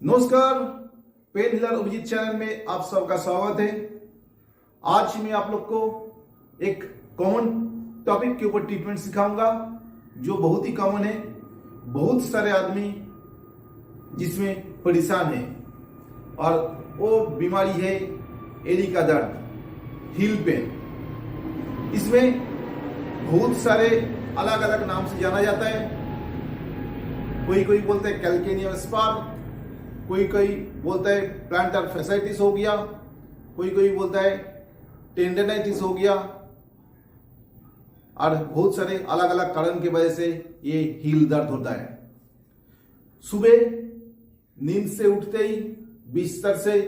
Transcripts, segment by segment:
नमस्कार, pen healer Abhijit channel में आप सबका स्वागत है। आज मैं आप लोग को एक कॉमन टॉपिक के ऊपर ट्रीटमेंट सिखाऊंगा जो बहुत ही कॉमन है। बहुत सारे आदमी जिसमें परेशान है और वो बीमारी है एड़ी का दर्द, हील पेन। इसमें बहुत सारे अलग अलग नाम से जाना जाता है। कोई बोलते हैं कैल्केनियम स्पार, कोई बोलता है प्लांटर फैसाइटिस हो गया, कोई बोलता है टेंडनाइटिस हो गया, और बहुत सारे अलग अलग कारण की वजह से ये हील दर्द होता है। सुबह नींद से उठते ही बिस्तर से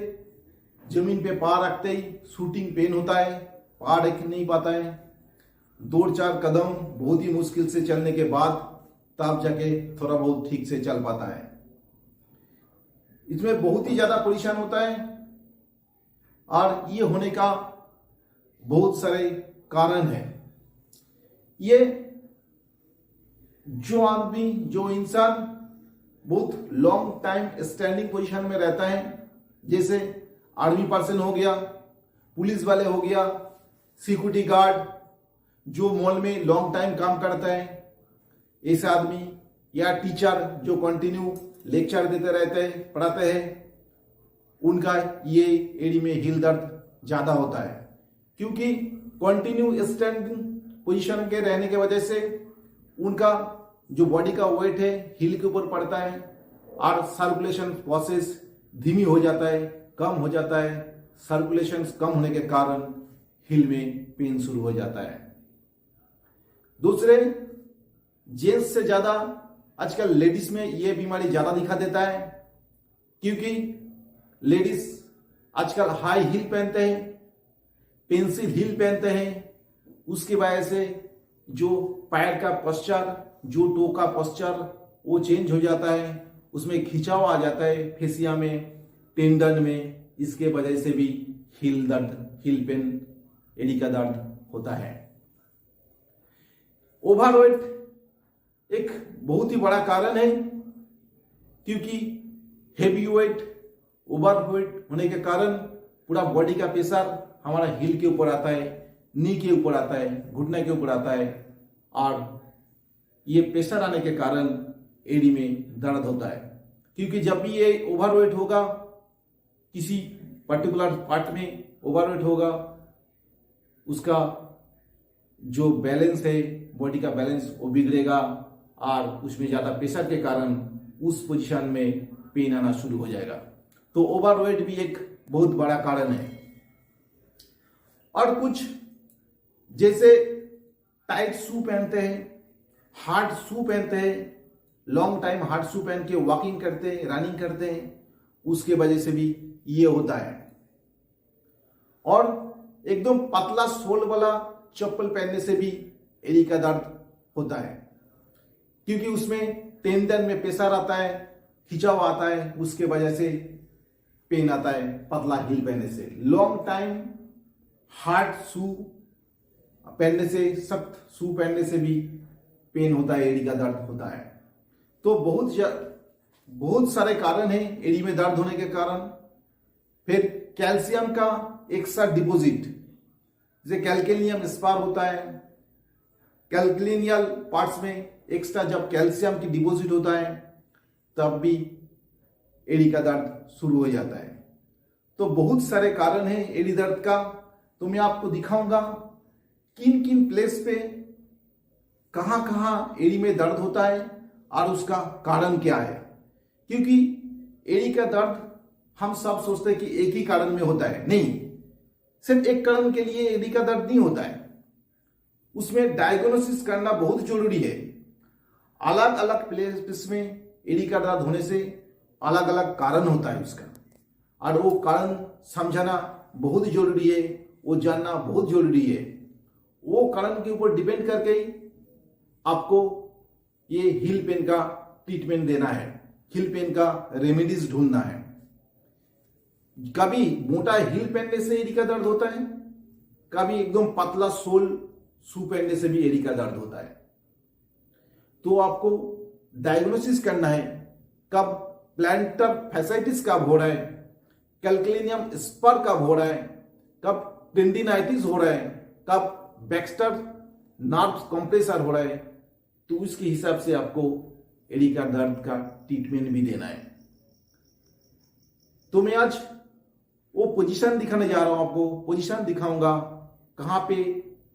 जमीन पे पार रखते ही शूटिंग पेन होता है, पार रख नहीं पाता है। 2-4 कदम बहुत ही मुश्किल से चलने के बाद तब जाके थोड़ा बहुत ठीक से चल पाता है। इसमें बहुत ही ज्यादा परेशान होता है और ये होने का बहुत सारे कारण है। ये जो इंसान बहुत लॉन्ग टाइम स्टैंडिंग पोजीशन में रहता है, जैसे आर्मी पर्सन हो गया, पुलिस वाले हो गया, सिक्योरिटी गार्ड जो मॉल में लॉन्ग टाइम काम करता है, ऐसे आदमी, या टीचर जो कंटिन्यू लेक्चर देते रहते हैं, पढ़ाते हैं, उनका ये एड़ी में हील दर्द ज्यादा होता है। क्योंकि कंटिन्यू स्टैंडिंग पोजीशन के रहने की वजह से उनका जो बॉडी का वेट है हील के ऊपर पड़ता है और सर्कुलेशन प्रोसेस धीमी हो जाता है, कम हो जाता है। सर्कुलेशन कम होने के कारण हील में पेन शुरू हो जाता है। दूसरे, जेंट्स से ज्यादा आजकल लेडीज में यह बीमारी ज्यादा दिखा देता है, क्योंकि लेडीज आजकल हाई हील पहनते हैं, पेंसिल हील पहनते हैं। उसकी वजह से जो पैर का पोस्चर, जो टो का पोस्चर, वो चेंज हो जाता है, उसमें खिंचाव आ जाता है फेसिया में, टेंडन में। इसके वजह से भी हील दर्द, हील पेन, एड़ी का दर्द होता है। ओवरवेट एक बहुत ही बड़ा कारण है, क्योंकि हेवी वेट, ओवरवेट होने के कारण पूरा बॉडी का प्रेशर हमारा हील के ऊपर आता है, नी के ऊपर आता है, घुटने के ऊपर आता है, और ये प्रेशर आने के कारण एड़ी में दर्द होता है। क्योंकि जब भी ये ओवरवेट होगा, किसी पर्टिकुलर पार्ट में ओवरवेट होगा, उसका जो बैलेंस है, बॉडी का बैलेंस, वो बिगड़ेगा और उसमें ज्यादा प्रेशर के कारण उस पोजीशन में पेन आना शुरू हो जाएगा। तो ओवरवेट भी एक बहुत बड़ा कारण है। और कुछ जैसे टाइट शू पहनते हैं, हार्ड शू पहनते हैं, लॉन्ग टाइम हार्ड शू पहन के वॉकिंग करते हैं, रनिंग करते हैं, उसके वजह से भी ये होता है। और एकदम पतला सोल वाला चप्पल पहनने से भी एड़ी का दर्द होता है, क्योंकि उसमें टेंडन में प्रेशर आता है, खिंचाव आता है, उसके वजह से पेन आता है पतला हील पहनने से। लॉन्ग टाइम हार्ड शू पहनने से, सख्त शू पहनने से भी पेन होता है, एड़ी का दर्द होता है। तो बहुत सारे कारण हैं एड़ी में दर्द होने के कारण। फिर कैल्शियम का एक्स्ट्रा डिपोजिट, जैसे कैल्केनियम स्पार होता है, कैल्केनियल पार्ट्स में एक्स्ट्रा जब कैल्शियम की डिपॉजिट होता है तब भी एड़ी का दर्द शुरू हो जाता है। तो बहुत सारे कारण हैं एड़ी दर्द का। तो मैं आपको दिखाऊंगा किन किन प्लेस पे कहां कहां एड़ी में दर्द होता है और उसका कारण क्या है। क्योंकि एड़ी का दर्द हम सब सोचते हैं कि एक ही कारण में होता है, नहीं, सिर्फ एक कारण के लिए एड़ी का दर्द नहीं होता है। उसमें डायग्नोसिस करना बहुत जरूरी है। अलग अलग प्लेस में एड़ी का दर्द होने से अलग अलग कारण होता है उसका, और वो कारण समझना बहुत जरूरी है, वो जानना बहुत जरूरी है। वो कारण के ऊपर डिपेंड करके ही आपको ये हील पेन का ट्रीटमेंट देना है, हील पेन का रेमेडीज ढूंढना है। कभी मोटा हील पहनने से एड़ी का दर्द होता है, कभी एकदम पतला सोल शू पहनने से भी एड़ी का दर्द होता है। तो आपको डायग्नोसिस करना है कब प्लैंटर फैसाइटिस कब हो रहा है, कैल्कुलिनियम स्पर कब हो रहा है, कब टेंडिनाइटिस हो रहा है, कब बैक्स्टर नर्व कंप्रेसर हो रहा है, तो उसके हिसाब से आपको एड़ी का दर्द का ट्रीटमेंट भी देना है। तो मैं आज वो पोजीशन दिखाने जा रहा हूं, आपको पोजीशन दिखाऊंगा कहां पे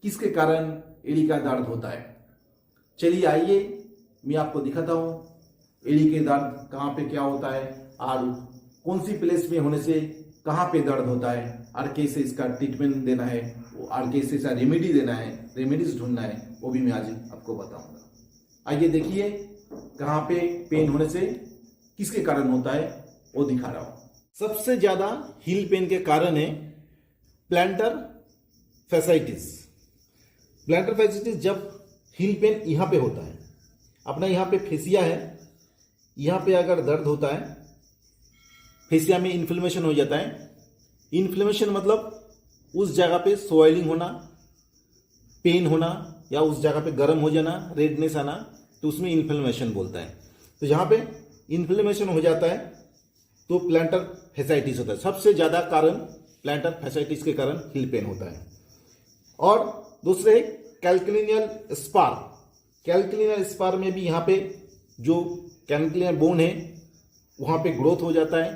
किसके कारण एड़ी का दर्द होता है। चलिए आइए मैं आपको दिखाता हूं एड़ी के दर्द कहां पे क्या होता है और कौन सी प्लेस में होने से कहां पे दर्द होता है और कैसे इसका ट्रीटमेंट देना है और कैसे इसका रेमेडी देना है, रेमेडीज ढूंढना है, वो भी मैं आज आपको बताऊंगा। आइए देखिए कहां पे पेन होने से किसके कारण होता है वो दिखा रहा हूं। सबसे ज्यादा हील पेन के कारण है प्लैंटर फैसाइटिस। प्लैंटर फैसाइटिस जब हील पेन यहां पे होता है, अपना यहां पे फेसिया है, यहां पे अगर दर्द होता है, फेसिया में इन्फ्लेमेशन हो जाता है। इन्फ्लेमेशन मतलब उस जगह पे स्वेलिंग होना, पेन होना या उस जगह पे गर्म हो जाना, रेडनेस आना, तो उसमें इन्फ्लेमेशन बोलता है। तो जहां पे इन्फ्लेमेशन हो जाता है तो प्लैंटर फैसाइटिस होता है। सबसे ज्यादा कारण प्लैंटर फैसाइटिस के कारण हील पेन होता है। और दूसरे कैल्कुलिनियल स्पार। कैल्कुलिनियल स्पार में भी यहां पे जो कैल्कुलिनियल बोन है वहां पे ग्रोथ हो जाता है,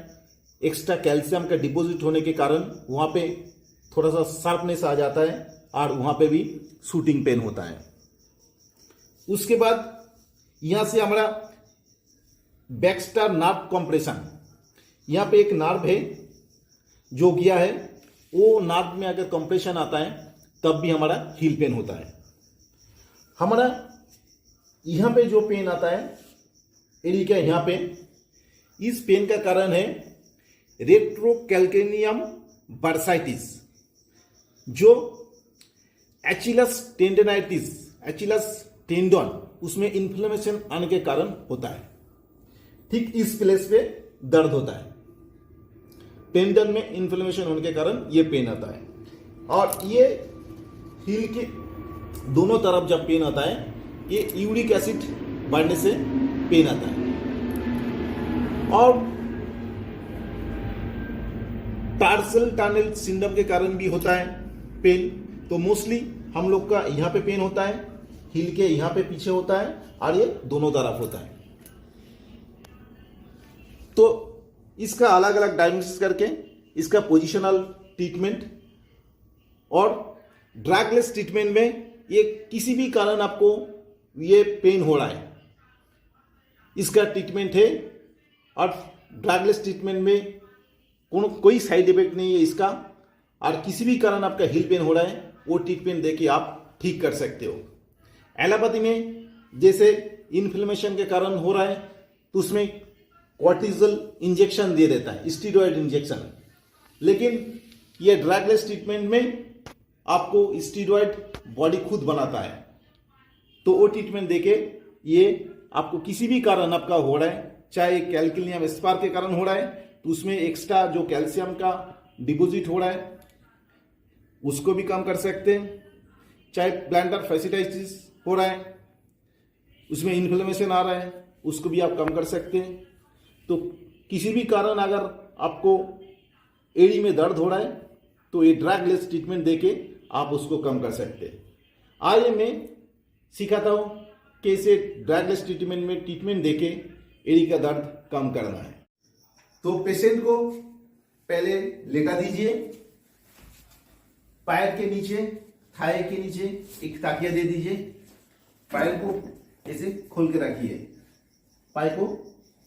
एक्स्ट्रा कैल्शियम का डिपॉजिट होने के कारण वहां पे थोड़ा सा शार्पनेस आ जाता है और वहां पे भी शूटिंग पेन होता है। उसके बाद यहां से हमारा बैक्स्टर नर्व कंप्रेशन, यहां पे एक नर्व है जो गया है, वो नर्व में अगर कंप्रेशन आता है तब भी हमारा हील पेन होता है। हमारा यहां पे जो पेन आता है एड़ी का यहां पे, इस पेन का कारण है रेट्रोकैल्कुलिनियम बर्साइटिस, जो एचिलस टेंडनाइटिस, एचिलस टेंडन, उसमें इन्फ्लेमेशन आने के कारण होता है। ठीक इस प्लेस पे दर्द होता है, टेंडन में इन्फ्लेमेशन होने के कारण ये पेन आता है। और ये हील के दोनों तरफ जब पेन आता है, ये यूरिक एसिड बढ़ने से पेन आता है। और टार्सल टनल सिंड्रोम के कारण भी होता है पेन। तो मोस्टली हम लोग का यहां पे पेन होता है, हील के यहां पे पीछे होता है और ये दोनों तरफ होता है। तो इसका अलग अलग डायग्नोसिस करके इसका पोजिशनल ट्रीटमेंट और ड्रगलेस ट्रीटमेंट में, ये किसी भी कारण आपको ये पेन हो रहा है इसका ट्रीटमेंट है। और ड्रगलेस ट्रीटमेंट में कोई साइड इफेक्ट नहीं है इसका, और किसी भी कारण आपका हील पेन हो रहा है वो ट्रीटमेंट देके आप ठीक कर सकते हो। एलोपैथी में जैसे इन्फ्लेमेशन के कारण हो रहा है तो उसमें कॉर्टिजोल इंजेक्शन दे देता है, स्टीरॉयड इंजेक्शन। लेकिन ये ड्रगलेस ट्रीटमेंट में आपको स्टीरॉयड बॉडी खुद बनाता है, तो वो ट्रीटमेंट देके ये आपको किसी भी कारण आपका हो रहा है, चाहे कैल्कुलिनियम स्पार के कारण हो रहा है तो उसमें एक्स्ट्रा जो कैल्शियम का डिपॉजिट हो रहा है उसको भी कम कर सकते हैं, चाहे प्लैंटर फैसाइटिस हो रहा है उसमें इन्फ्लेमेशन आ रहा है उसको भी आप कम कर सकते हैं। तो किसी भी कारण अगर आपको एड़ी में दर्द हो रहा है तो ये ड्रगलेस ट्रीटमेंट देके आप उसको कम कर सकते हैं। आइए मैं सिखाता हूं कैसे ड्रगलेस ट्रीटमेंट में ट्रीटमेंट देके एड़ी का दर्द कम करना है। तो पेशेंट को पहले लेटा दीजिए, पैर के नीचे, थाई के नीचे एक तकिया दे दीजिए, पैर को ऐसे खोल के रखिए, पैर को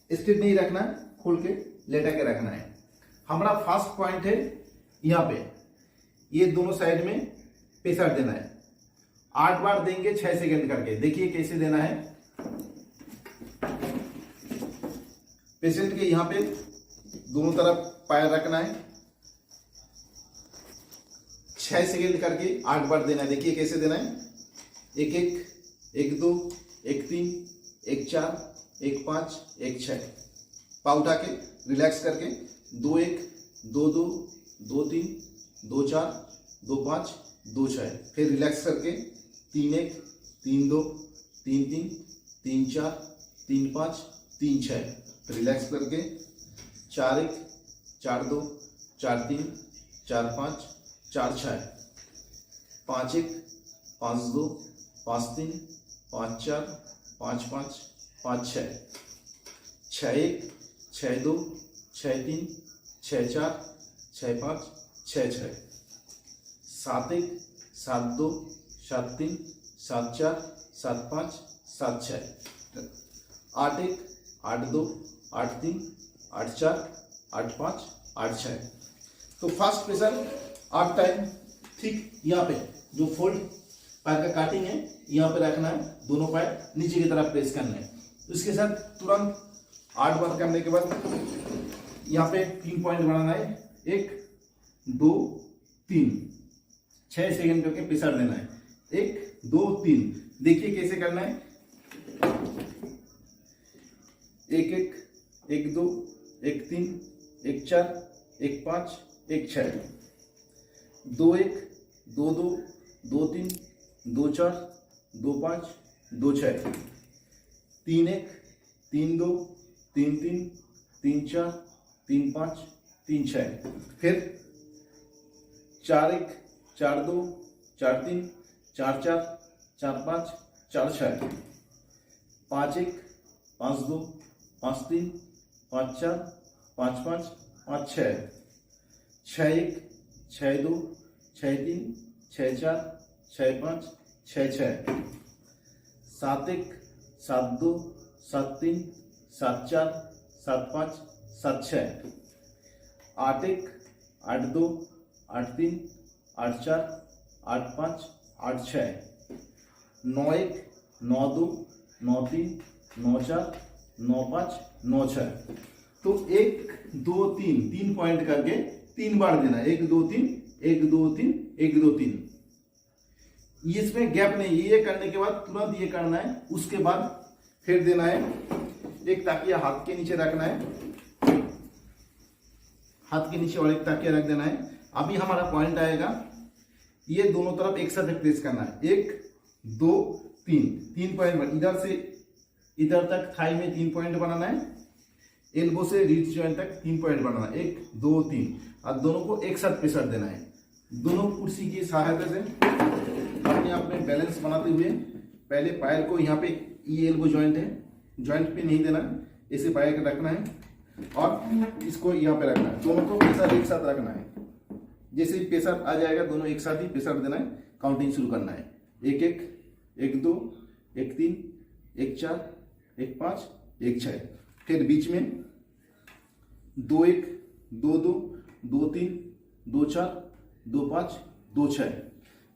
स्ट्रेट नहीं रखना, खोल के लेटा के रखना है। हमारा फर्स्ट पॉइंट है यहां पे, ये दोनों साइड में प्रेशर देना है, 8 बार देंगे 6 सेकंड करके। देखिए कैसे देना है। पेशेंट के यहां पे दोनों तरफ पैर रखना है, 6 सेकंड करके 8 बार देना है। देखिए कैसे देना है, 1 1 1 2 1 3 1 4 1 5 1 6। पाँव उठा के रिलैक्स करके 2 1 2 2 2 3 2 4 2 5 2 6, फिर रिलैक्स करके 3 1 3 2 3 3 3 4 3 5 3 6, रिलैक्स करके 4 1 4 2 4 3 4 5 4 6, 5 1 5 2 5 3 5 4 5 5 5 6, 6 1 6 2 6 3 6 4 6 5 6 6, 7 1 7 2 7 3 7 4 7 5 7 6, 8 1 8 2 8 3 8 4 8 5 8 6। तो फर्स्ट प्रेशर 8 टाइम ठीक यहाँ पे जो फोल्ड पैर का काटिंग है यहाँ पे रखना है, दोनों पैर नीचे की तरफ प्रेस करना है। उसके साथ तुरंत 8 बार करने के बाद यहाँ पे 3 पॉइंट बनाना है, 1 2 3, 6 सेकंड करके प्रेशर देना है, 1 2 3। देखिए कैसे करना है, 1 1 1 2 1 3 1 4 1 5 1 6, 2 1 2 2 2 3 2 4 2 5 2 6, 3 1 3 2 3 3 3 4 3 5 3 6, फिर 4 1 4 2 4 3 4 4 4 5 4 6, 5 1 5 2 5 3 5 4 5 5 5 6, 6 1 6 2 6 3 6 4 6 5 6 6, 7 1 7 2 7 3 7 4 7 5 7 6, 8 1 8 2 8 3 8 4 8 5 8 6, 9 1 9 2 9 3 9 4 9 5 9 6। तो 1 2 3 3 पॉइंट करके 3 बार देना, 1 2 3 1 2 3 1 2 3। इसमें गैप नहीं, ये करने के बाद तुरंत ये करना है। उसके बाद फिर देना है, एक ताकिया हाथ के नीचे रखना है, हाथ के नीचे और एक ताकिया रख देना है। अभी हमारा पॉइंट आएगा, ये दोनों तरफ एक साथ प्रेस करना है, 1 2 3, 3 पॉइंट इधर से इधर तक थाई में 3 पॉइंट बनाना है, एल्बो से रिस्ट जॉइंट तक 3 पॉइंट बनाना है, 1 2 3, और दोनों को एक साथ प्रेशर देना है। दोनों कुर्सी की सहायता से अपने आप में बैलेंस बनाते हुए पहले पैर को यहाँ पे, ये एल्बो जॉइंट है, जॉइंट पे नहीं देना, ऐसे पैर को रखना है और इसको यहाँ पे रखना है। दोनों को प्रेशर एक साथ रखना है, जैसे ही प्रेशर आ जाएगा दोनों एक साथ ही प्रेशर देना है। काउंटिंग शुरू करना है, 1 1 1 2 1 3 1 4 1 5 1 6, फिर बीच में 2 1 2 2 2 3 2 4 2 5 2 6,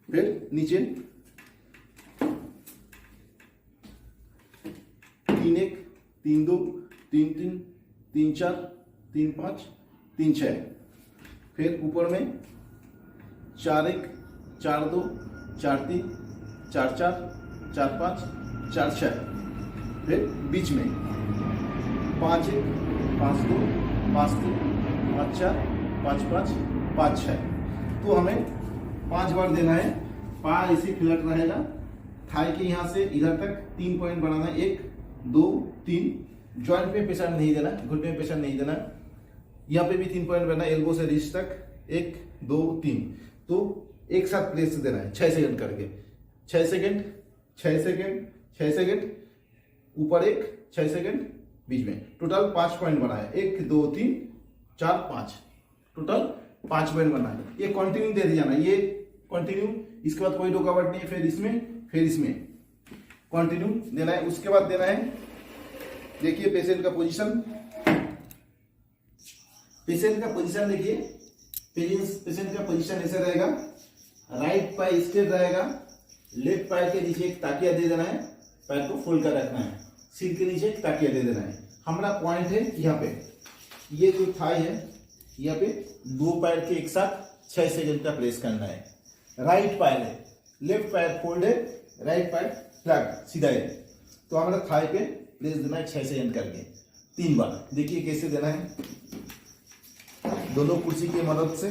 फिर नीचे 3 1 3 2 3 3 3 4 3 5 3 6, फिर ऊपर में 4 1 4 2 4 3 4 4 4 5 4 6, फिर बीच में 5 1 5 2 5 3 5 4 5 5 5 6। तो हमें 5 बार देना है। पैर ऐसे फ्लैट रहेगा, थाई के यहाँ से इधर तक 3 पॉइंट बनाना है, 1 2 3। जॉइंट पे प्रेशर नहीं देना, घुटने पे प्रेशर नहीं देना, यहाँ पे भी 3 पॉइंट बनाना, एल्बो से रिस्ट तक 1 2 3। तो एक साथ प्रेस देना है 6 सेकंड करके, 6 सेकंड 6 सेकंड 6 सेकंड, ऊपर 1 6 सेकंड, बीच में। टोटल 5 पॉइंट बना है, 1 2 3 4 5, टोटल 5 पॉइंट बना है। ये कंटिन्यू दे दिया ना, ये कंटिन्यू, इसके बाद कोई रुकावट नहीं है, फिर इसमें कंटिन्यू देना है। उसके बाद देना है, देखिए पेशेंट का पोजीशन, पेशेंट का पोजीशन देखिए, पेशेंट का पोजीशन ऐसे रहेगा, राइट पैर स्ट्रेट रहेगा, लेफ्ट पैर के नीचे एक ताकिया दे देना है, पैर को फोल्ड कर रखना है, सिर के नीचे एक ताकिया दे देना है। हमारा पॉइंट है यहाँ पे, ये जो थाई है यहाँ पे 2 पैर के एक साथ 6 सेकंड का प्रेस करना है। राइट पैर है, लेफ्ट पैर फोल्ड है, राइट पैर फ्लैट सीधा है, तो हमारा थाई पे प्रेस देना है 6 सेकंड करके 3 बार। देखिए कैसे देना है, दोनों कुर्सी की मदद से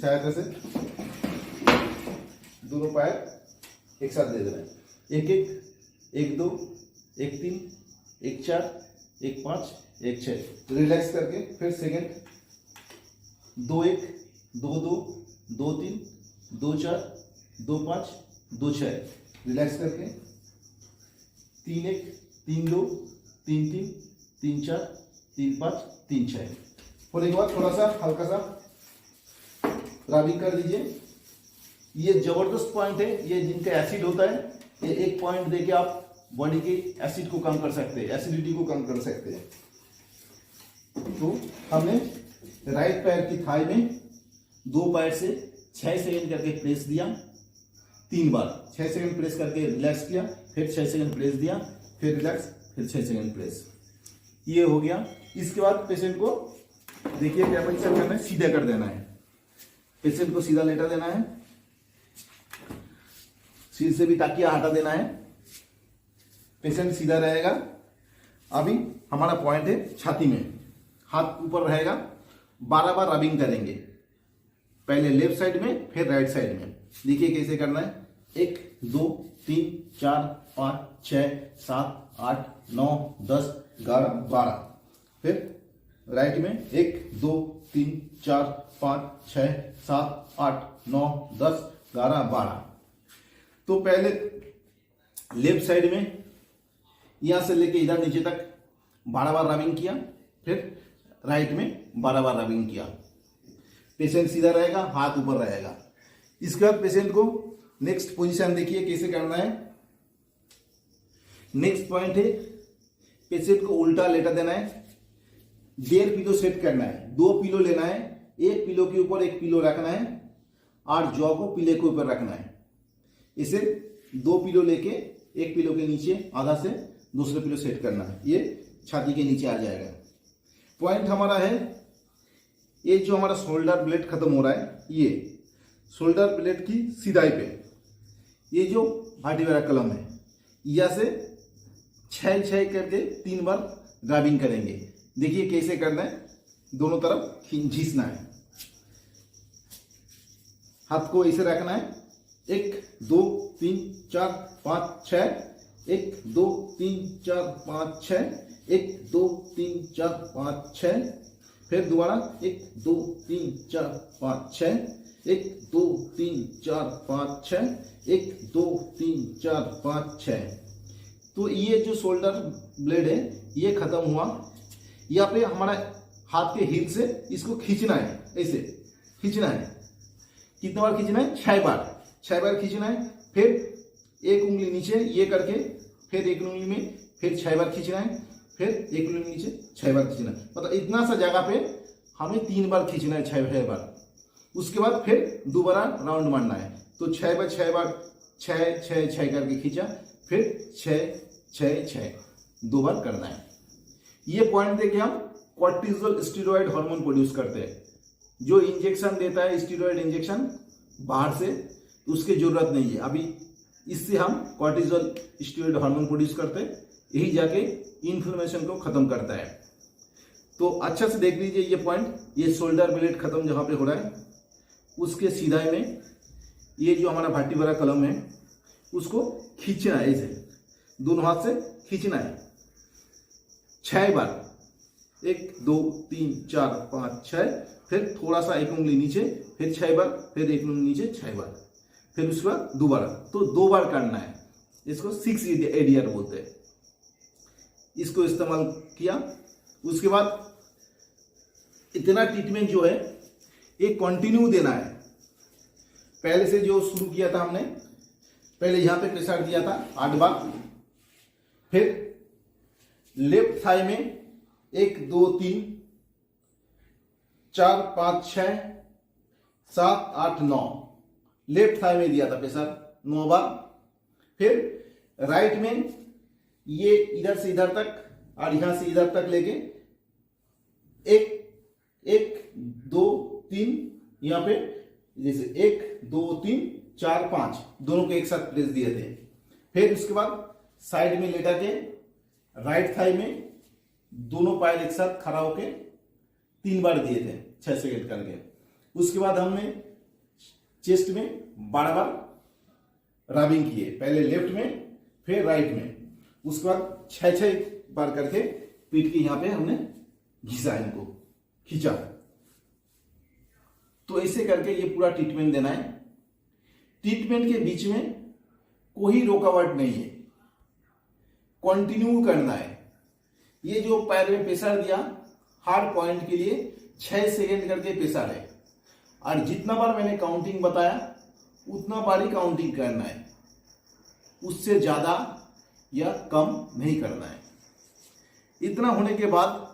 सहायता से दोनों पैर एक साथ दे देना है, 1 1 1 2 1 3 1 4 1 5 1 6, रिलैक्स करके फिर सेकंड 2 1 2 2 2 3 2 4 2 5 2 6, रिलैक्स करके 3 1 3 2 3 3 3 4 3 5 3 6। होने के बाद थोड़ा सा हल्का सा रबिंग कर दीजिए। ये जबरदस्त पॉइंट है, ये जिनका एसिड होता है ये एक पॉइंट देके आप बॉडी के एसिड को कम कर सकते हैं, एसिडिटी को कम कर सकते हैं। तो हमने राइट पैर की थाई में 2 पैर से 6 सेकंड करके प्रेस दिया 3 बार, 6 सेकंड प्रेस करके रिलैक्स किया, फिर 6 सेकंड प्रेस दिया, फिर रिलैक्स, फिर 6 सेकंड प्रेस। ये हो गया। इसके बाद पेशेंट को देखिए क्या पोजीशन करना है, सीधा कर देना है। पेशेंट को सीधा लेटा देना है, सिर से भी ताकिया हटा देना है, पेशेंट सीधा रहेगा। अभी हमारा पॉइंट है छाती में, हाथ ऊपर रहेगा, 12 बार रबिंग करेंगे, पहले लेफ्ट साइड में फिर राइट साइड में। देखिए कैसे करना है, 1 2 3 4 5 6 7 8 9 10 11 12, फिर राइट में 1 2 3 4 5 6 7 8 9 10 11 12। तो पहले लेफ्ट साइड में यहां से लेके इधर नीचे तक 12 बार रबिंग किया, फिर राइट में 12 बार रबिंग किया। पेशेंट सीधा रहेगा, हाथ ऊपर रहेगा। इसके बाद पेशेंट को नेक्स्ट पोजीशन देखिए कैसे करना है। नेक्स्ट पॉइंट है, पेशेंट को उल्टा लेटा देना है, 1.5 पिलो सेट करना है, 2 पिलो लेना है, एक पिलो के ऊपर एक पिलो रखना है और जॉ को पिले के ऊपर रखना है। इसे 2 पिलो लेके एक पिलो के नीचे आधा से दूसरे पिलो सेट करना है, ये छाती के नीचे आ जाएगा। पॉइंट हमारा है ये जो हमारा शोल्डर ब्लेड खत्म हो रहा है, ये शोल्डर ब्लेड की सीधाई पे ये जो वर्टिब्रा कॉलम है, यहाँ से 6 करके 3 बार ग्रैबिंग करेंगे। देखिए कैसे करना है, दोनों तरफ घिसना है, हाथ को ऐसे रखना है, 1 2 3 4 5 6, 1 2 3 4 5 6, 1 2 3 4 5 6, फिर दोबारा 1 2 3 4 5 6, 1 2 3 4 5 6, 1 2 3 4 5 6। तो ये जो शोल्डर ब्लेड है ये खत्म हुआ। यहाँ पे हमारा हाथ के हिल से इसको खींचना है, ऐसे खींचना है। कितने बार खींचना है? 6 बार खींचना है। फिर एक उंगली नीचे ये करके, फिर एक उंगली में फिर 6 बार खींचना है, फिर एक उंगली नीचे 6 बार खींचना है। मतलब इतना सा जगह पे हमें 3 बार खींचना है, 6 बार। उसके बाद फिर दोबारा राउंड मारना है। तो 6 बार 6 करके खींचा, फिर 6 2 बार करना है। ये पॉइंट देके हम कॉर्टिसोल स्टेरॉयड हार्मोन प्रोड्यूस करते हैं। जो इंजेक्शन देता है स्टेरॉयड इंजेक्शन बाहर से, उसकी जरूरत नहीं है। अभी इससे हम कॉर्टिसोल स्टेरॉयड हार्मोन प्रोड्यूस करते हैं, यही जाके इन्फ्लेमेशन को खत्म करता है। तो अच्छा से देख लीजिए ये पॉइंट, ये शोल्डर ब्लेड खत्म जहां पे हो रहा है, उसके सीधाई में ये जो हमारा वर्टिब्रा कॉलम है उसको खींचना है, ऐसे दोनों हाथ से खींचना है 6 बार, 1 2 3 4 5 6, फिर थोड़ा सा एक उंगली नीचे, फिर 6 बार, फिर एक उंगली नीचे 6 बार, फिर उसके बाद दोबारा। तो 2 बार करना है। इसको 6 ADR बोलते हैं। इसको इस्तेमाल किया। उसके बाद इतना ट्रीटमेंट जो है ये कंटिन्यू देना है। पहले से जो शुरू किया था हमने, पहले यहां पे प्रेशर दिया था 8 बार, फिर लेफ्ट थाई में 1 2 3 4 5 6 7 8 9, लेफ्ट थाई में दिया था प्रेशर 9 बार। फिर राइट में ये इधर से इधर तक और यहां से इधर तक लेके 1 2 3, यहां पे जैसे 1 2 3 4 5 दोनों को एक साथ प्रेस दिए थे। फिर उसके बाद साइड में लेटा के राइट थाई में दोनों पैर एक साथ खड़ा होके 3 बार दिए थे 6 सेकंड करके। उसके बाद हमने चेस्ट में 12 बार रबिंग किए, पहले लेफ्ट में फिर राइट में। उसके बाद 6 बार करके पीठ के यहाँ पे हमने घिसा, इनको खींचा। तो ऐसे करके ये पूरा ट्रीटमेंट देना है। ट्रीटमेंट के बीच में कोई रुकावट नहीं है, कंटिन्यू करना है। ये जो पैर में प्रेशर दिया हर पॉइंट के लिए 6 सेकेंड करके प्रेशर है, और जितना बार मैंने काउंटिंग बताया उतना बार ही काउंटिंग करना है, उससे ज्यादा या कम नहीं करना है। इतना होने के बाद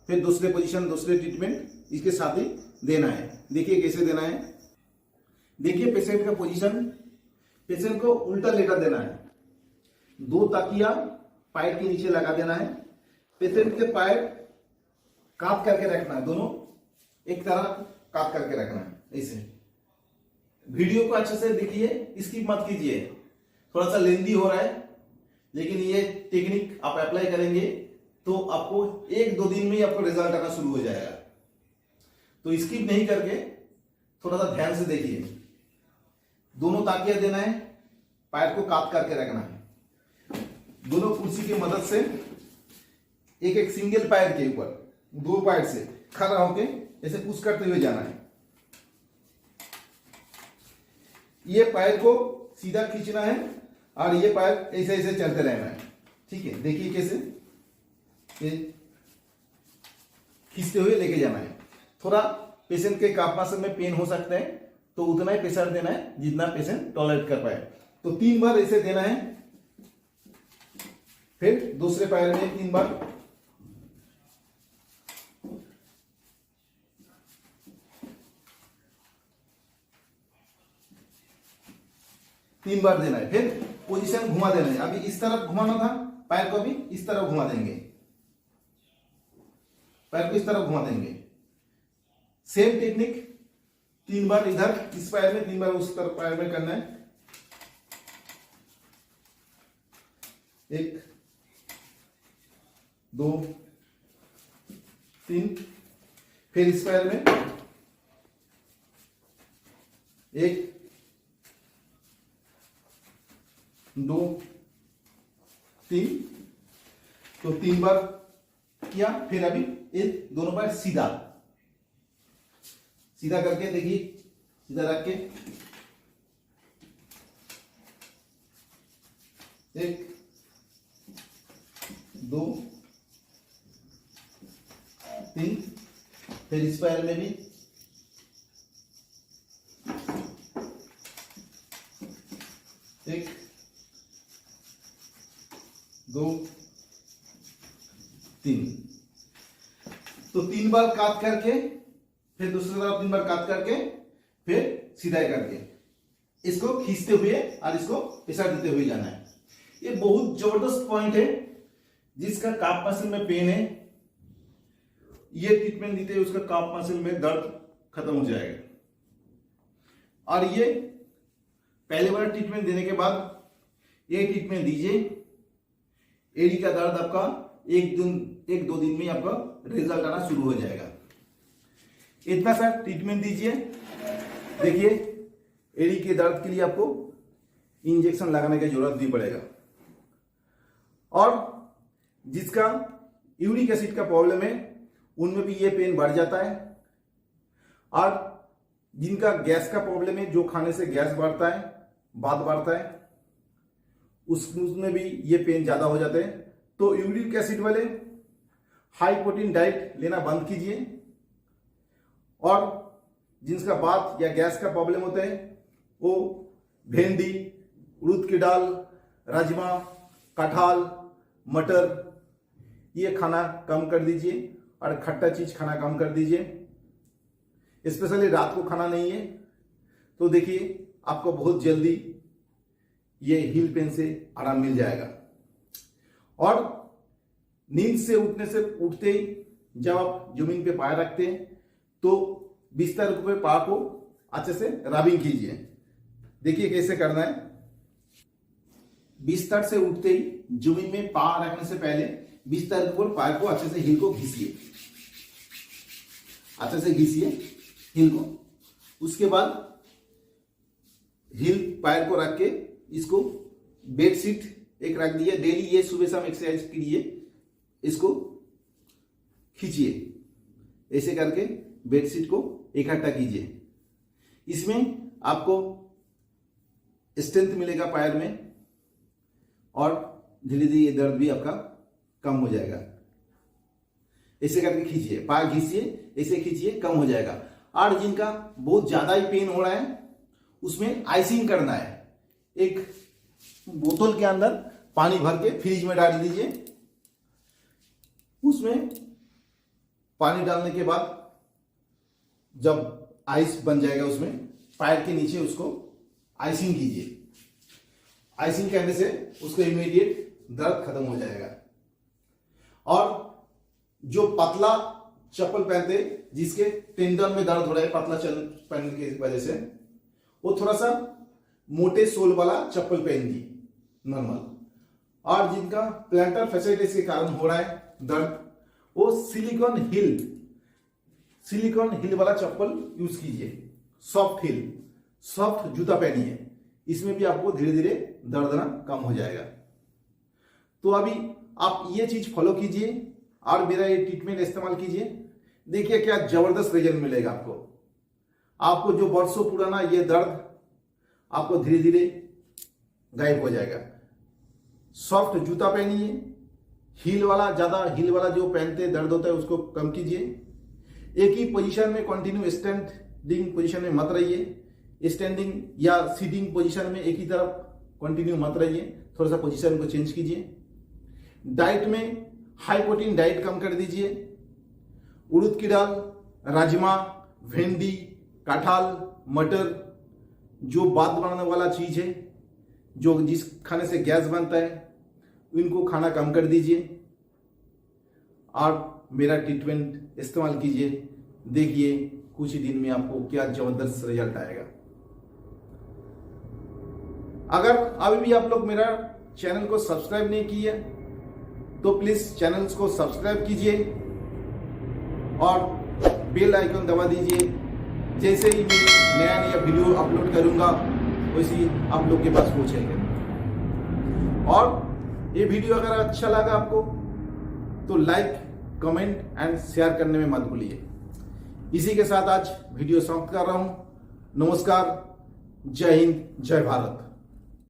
फिर दूसरे पोजीशन, दूसरे ट्रीटमेंट इसके साथ ही देना है। देखिए कैसे देना है। देखिए पेशेंट का पोजीशन, पेशेंट को उल्टा लेकर देना है। 2 तकिया पैर के नीचे लगा देना है। पेशेंट के पैर काट करके रखना है, दोनों एक तरह काट करके रखना है ऐसे। वीडियो को अच्छे से देखिए, स्किप मत कीजिए, थोड़ा सा लेंदी हो रहा है, लेकिन ये टेक्निक आप अप्लाई करेंगे तो आपको 1-2 दिन में ही आपको रिजल्ट आना शुरू हो जाएगा। तो स्किप नहीं करके थोड़ा सा ध्यान से देखिए। दोनों ताकिया देना है, पैर को काट करके रखना है। दोनों कुर्सी की मदद से एक एक सिंगल पैर के ऊपर 2 पैर से खड़ा होके ऐसे पुश करते हुए जाना है। ये पैर को सीधा खींचना है और ये पैर ऐसे ऐसे चलते रहना है। ठीक है, देखिए कैसे खींचते हुए लेके जाना है। थोड़ा पेशेंट के काफ मसल में पेन हो सकता है, तो उतना ही प्रेशर देना है जितना पेशेंट टॉलरेट कर पाए। तो 3 बार ऐसे देना है, फिर दूसरे पैर में 3 बार, देना है। फिर पोजीशन घुमा देना है। अभी इस तरफ घुमाना था, पैर को भी इस तरफ घुमा देंगे, पैर को इस तरफ घुमा देंगे। सेम टेक्निक 3 बार इधर इस पैर में, 3 बार उस तरफ पैर में करना है। 1 2 3, फिर इस पैर में 1 2 3। तो 3 बार किया। फिर अभी ये दोनों पैर सीधा सीधा करके देखिए, सीधा रख के 1 2 3। फिर इस पैर में भी 1 2 3। तो 3 बार काट करके फिर दूसरी तरफ 3 बार काट करके फिर सीधा करके इसको खींचते हुए और इसको प्रेशर देते हुए जाना है। ये बहुत जबरदस्त पॉइंट है। जिसका काफ मसल में पेन है, ये ट्रीटमेंट देते हुए उसका काफ मसल में दर्द खत्म हो जाएगा। और ये पहले बार ट्रीटमेंट देने के बाद ये ट्रीटमेंट दीजिए, एडी का दर्द आपका 1-2 दिन में आपका रिजल्ट आना शुरू हो जाएगा। इतना सा ट्रीटमेंट दीजिए। देखिए एडी के दर्द के लिए आपको इंजेक्शन लगाने की जरूरत नहीं पड़ेगा। और जिसका यूरिक एसिड का प्रॉब्लम है उनमें भी ये पेन बढ़ जाता है। और जिनका गैस का प्रॉब्लम है, जो खाने से गैस बढ़ता है, बात बढ़ता है, उसमें भी ये पेन ज्यादा हो जाते हैं। तो यूरिक एसिड वाले हाई प्रोटीन डाइट लेना बंद कीजिए। और जिनका बात या गैस का प्रॉब्लम होता है वो भिंडी, उड़द की दाल, राजमा, कटहल, मटर ये खाना कम कर दीजिए और खट्टा चीज खाना कम कर दीजिए। स्पेशली रात को खाना नहीं है। तो देखिए आपको बहुत जल्दी ये हील पेन से आराम मिल जाएगा। और नींद से उठते ही जब आप जमीन पे पैर रखते हैं तो बिस्तर पे पैर को अच्छे से रबिंग कीजिए। देखिए कैसे करना है। बिस्तर से उठते ही जमीन में पैर रखने से पहले बिस्तर के ऊपर पैर को अच्छे से हील को घिसिए, अच्छे से घिसिए हील को। उसके बाद हील पैर को रख के इसको बेडशीट एक रख दिए। डेली ये सुबह शाम एक्सरसाइज कीजिए, इसको खींचिए, ऐसे करके बेडशीट को इकट्ठा कीजिए। इसमें आपको स्ट्रेंथ मिलेगा पैर में और धीरे धीरे ये दर्द भी आपका कम हो जाएगा। ऐसे करके खींचिए, पैर खींचिए, ऐसे खींचिए, कम हो जाएगा। और जिनका बहुत ज्यादा ही पेन हो रहा है उसमें आइसिंग करना है। एक बोतल के अंदर पानी भर के फ्रिज में डाल दीजिए। उसमें पानी डालने के बाद जब आइस बन जाएगा उसमें पैर के नीचे उसको आइसिंग कीजिए। आइसिंग करने से उसको इमीडिएट दर्द खत्म हो जाएगा। और जो पतला चप्पल पहनते जिसके टेंडन में दर्द हो रहा है पतला पहनने की वजह से, वो थोड़ा सा मोटे सोल वाला चप्पल पहनिए नॉर्मल। और जिनका प्लांटर फैसाइटिस के कारण हो रहा है दर्द, वो सिलिकॉन हिल वाला चप्पल यूज कीजिए। सॉफ्ट जूता पहनिए, इसमें भी आपको धीरे धीरे दर्द ना कम हो जाएगा। तो अभी आप ये चीज फॉलो कीजिए और मेरा ये ट्रीटमेंट इस्तेमाल कीजिए, देखिए क्या जबरदस्त रिजल्ट मिलेगा आपको जो वर्षों पुराना ये दर्द आपको धीरे धीरे गायब हो जाएगा। सॉफ्ट जूता पहनिए, ज्यादा हील वाला जो पहनते दर्द होता है उसको कम कीजिए। एक ही पोजीशन में कंटिन्यू स्टैंडिंग पोजीशन में मत रहिए। स्टैंडिंग या सीटिंग पोजीशन में एक ही तरफ कंटिन्यू मत रहिए, थोड़ा सा पोजीशन को चेंज कीजिए। डाइट में हाई प्रोटीन डाइट कम कर दीजिए। उड़द की दाल, राजमा, भिंडी, कटहल, मटर, जो बात बनाने वाला चीज है, जो जिस खाने से गैस बनता है, इनको खाना कम कर दीजिए और मेरा ट्रीटमेंट इस्तेमाल कीजिए। देखिए कुछ ही दिन में आपको क्या जबरदस्त रिजल्ट आएगा। अगर अभी भी आप लोग मेरा चैनल को सब्सक्राइब नहीं किए तो प्लीज चैनल को सब्सक्राइब कीजिए और बेल आइकन दबा दीजिए। जैसे ही मैं नया वीडियो अपलोड करूंगा वैसे ही आप लोग के पास पहुंचेगा। और ये वीडियो अगर अच्छा लगा आपको तो लाइक, कमेंट एंड शेयर करने में मत भूलिए। इसी के साथ आज वीडियो समाप्त कर रहा हूं। नमस्कार, जय हिंद, जय भारत।